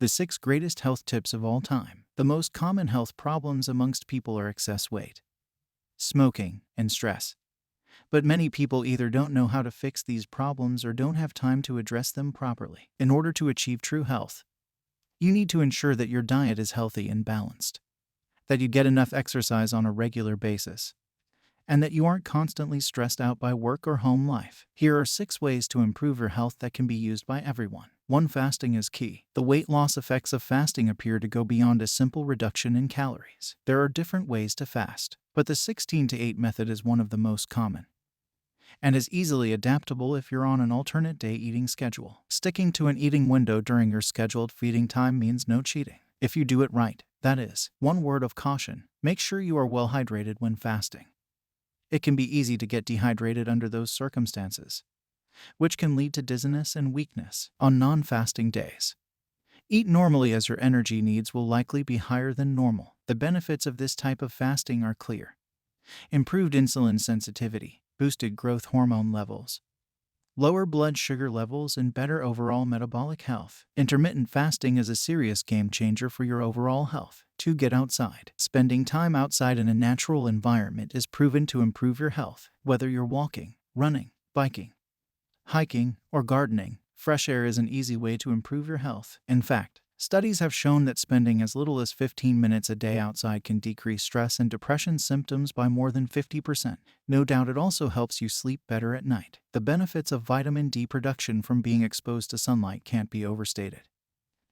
The 6 greatest health tips of all time. The most common health problems amongst people are excess weight, smoking, and stress. But many people either don't know how to fix these problems or don't have time to address them properly. In order to achieve true health, you need to ensure that your diet is healthy and balanced, that you get enough exercise on a regular basis, and that you aren't constantly stressed out by work or home life. Here are 6 ways to improve your health that can be used by everyone. 1. Fasting is key. The weight loss effects of fasting appear to go beyond a simple reduction in calories. There are different ways to fast, but the 16-8 method is one of the most common and is easily adaptable if you're on an alternate day eating schedule. Sticking to an eating window during your scheduled feeding time means no cheating. If you do it right, that is. One word of caution: make sure you are well hydrated when fasting. It can be easy to get dehydrated under those circumstances, which can lead to dizziness and weakness. On non-fasting days, eat normally as your energy needs will likely be higher than normal. The benefits of this type of fasting are clear: improved insulin sensitivity, boosted growth hormone levels, lower blood sugar levels, and better overall metabolic health. Intermittent fasting is a serious game changer for your overall health. 2. Get outside. Spending time outside in a natural environment is proven to improve your health. Whether you're walking, running, biking, hiking, or gardening, fresh air is an easy way to improve your health. In fact, studies have shown that spending as little as 15 minutes a day outside can decrease stress and depression symptoms by more than 50%. No doubt it also helps you sleep better at night. The benefits of vitamin D production from being exposed to sunlight can't be overstated.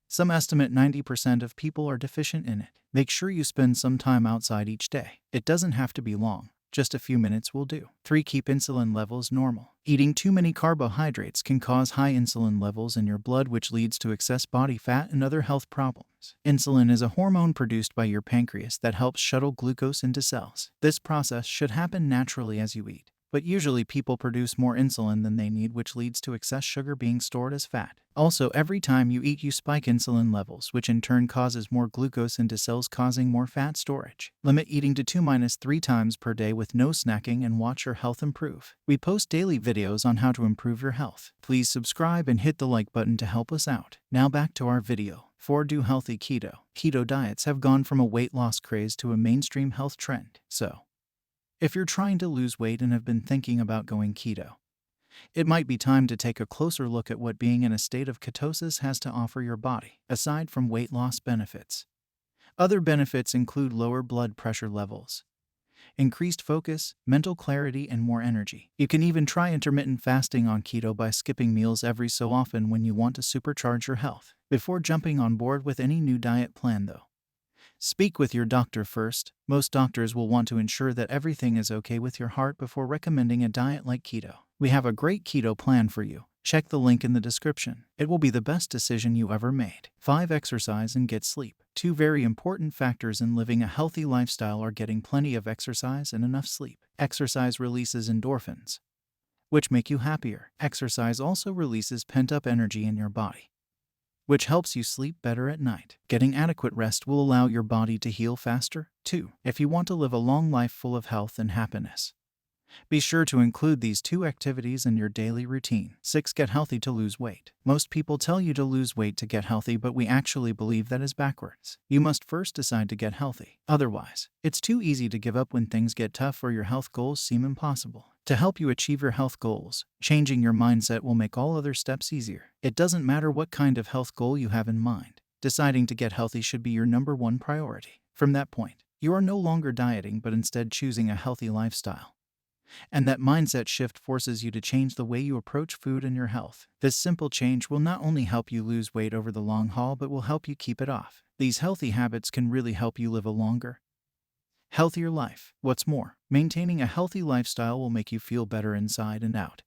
Some estimate 90% of people are deficient in it. Make sure you spend some time outside each day. It doesn't have to be long. Just a few minutes will do. 3. Keep insulin levels normal. Eating too many carbohydrates can cause high insulin levels in your blood, which leads to excess body fat and other health problems. Insulin is a hormone produced by your pancreas that helps shuttle glucose into cells. This process should happen naturally as you eat, but usually people produce more insulin than they need, which leads to excess sugar being stored as fat. Also, every time you eat, you spike insulin levels, which in turn causes more glucose into cells, causing more fat storage. Limit eating to 2-3 times per day with no snacking and watch your health improve. We post daily videos on how to improve your health. Please subscribe and hit the like button to help us out. Now back to our video. 4. Do healthy keto. Keto diets have gone from a weight loss craze to a mainstream health trend. So, if you're trying to lose weight and have been thinking about going keto, it might be time to take a closer look at what being in a state of ketosis has to offer your body. Aside from weight loss benefits, other benefits include lower blood pressure levels, increased focus, mental clarity, and more energy. You can even try intermittent fasting on keto by skipping meals every so often when you want to supercharge your health. Before jumping on board with any new diet plan, though, speak with your doctor first. Most doctors will want to ensure that everything is okay with your heart before recommending a diet like keto. We have a great keto plan for you. Check the link in the description. It will be the best decision you ever made. 5. Exercise and get sleep. 2 very important factors in living a healthy lifestyle are getting plenty of exercise and enough sleep. Exercise releases endorphins, which make you happier. Exercise also releases pent-up energy in your body, which helps you sleep better at night. Getting adequate rest will allow your body to heal faster. 2. If you want to live a long life full of health and happiness, be sure to include these 2 activities in your daily routine. 6. Get healthy to lose weight. Most people tell you to lose weight to get healthy, but we actually believe that is backwards. You must first decide to get healthy. Otherwise, it's too easy to give up when things get tough or your health goals seem impossible. To help you achieve your health goals, changing your mindset will make all other steps easier. It doesn't matter what kind of health goal you have in mind. Deciding to get healthy should be your #1 priority. From that point, you are no longer dieting but instead choosing a healthy lifestyle. And that mindset shift forces you to change the way you approach food and your health. This simple change will not only help you lose weight over the long haul, but will help you keep it off. These healthy habits can really help you live a longer, healthier life. What's more, maintaining a healthy lifestyle will make you feel better inside and out.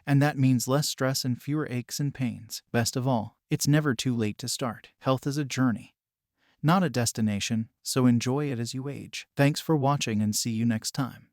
And that means less stress and fewer aches and pains. Best of all, it's never too late to start. Health is a journey, not a destination, so enjoy it as you age. Thanks for watching and see you next time.